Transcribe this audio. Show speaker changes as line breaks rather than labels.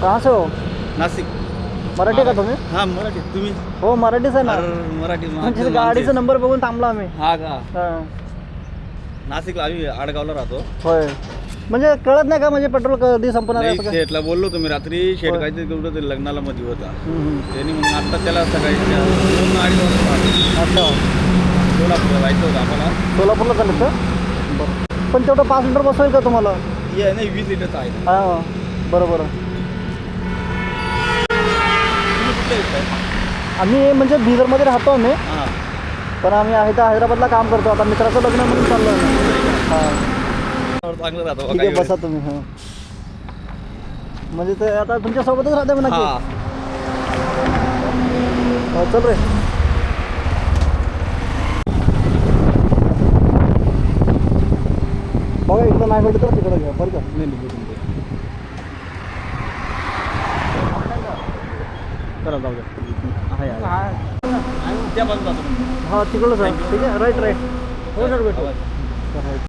कहाँ से हो?
नाशिक.
मराठी का तुम्ही?
हा मराठी. तुम्ही?
हो मराठीच आहे ना.
मराठी.
म्हणजे गाडीचा नंबर बघून थांबलो आम्ही.
हा का?
हां.
नाशिकला आम्ही आडगावला राहतो.
होय. म्हणजे कळत नाही का म्हणजे पेट्रोल कधी संपणार आहे
नाही,
असं काय?
शेठला बोललो तुम्ही रात्री. शेठ
होय.
काहीतरी तेवढं ते लग्नाला मध्ये होता.
हम्म.
त्यांनी मग आता त्याला सकाळी 2-2:30 वाजता
अच्छा.
सोलापूरला जायचं होतं आम्हाला.
सोलापूरला चालेल का? बरं. पण तेवढं 5 लिटर बसवेल का तुम्हाला?
ये नाही 20 लिटरचं आहे.
हां बरोबर.
तुम्ही कुठले येत?
आम्ही म्हणजे बिदरमध्ये राहतो आम्ही,
हां.
पण आम्ही आहे तर हैदराबादला काम करतो. आता मित्राचं लग्न म्हणून चाललो आहे. हां
चांगलं राहतो.
ठीक आहे बसा तुम्ही. हां म्हणजे ते आता तुमच्यासोबतच राहते म्हणा की.
हां.
चल रे. बघा इकडं नाही भेटत तर तिकडं घ्या बरं का.
नाही लिहू तुमचे.
चला जाऊ द्या.
त्या बाजूला जातो.
हां तिकडंच आहे. ठीक आहे राईट राईट. हो सर भेटू.
आवाज.
राईट.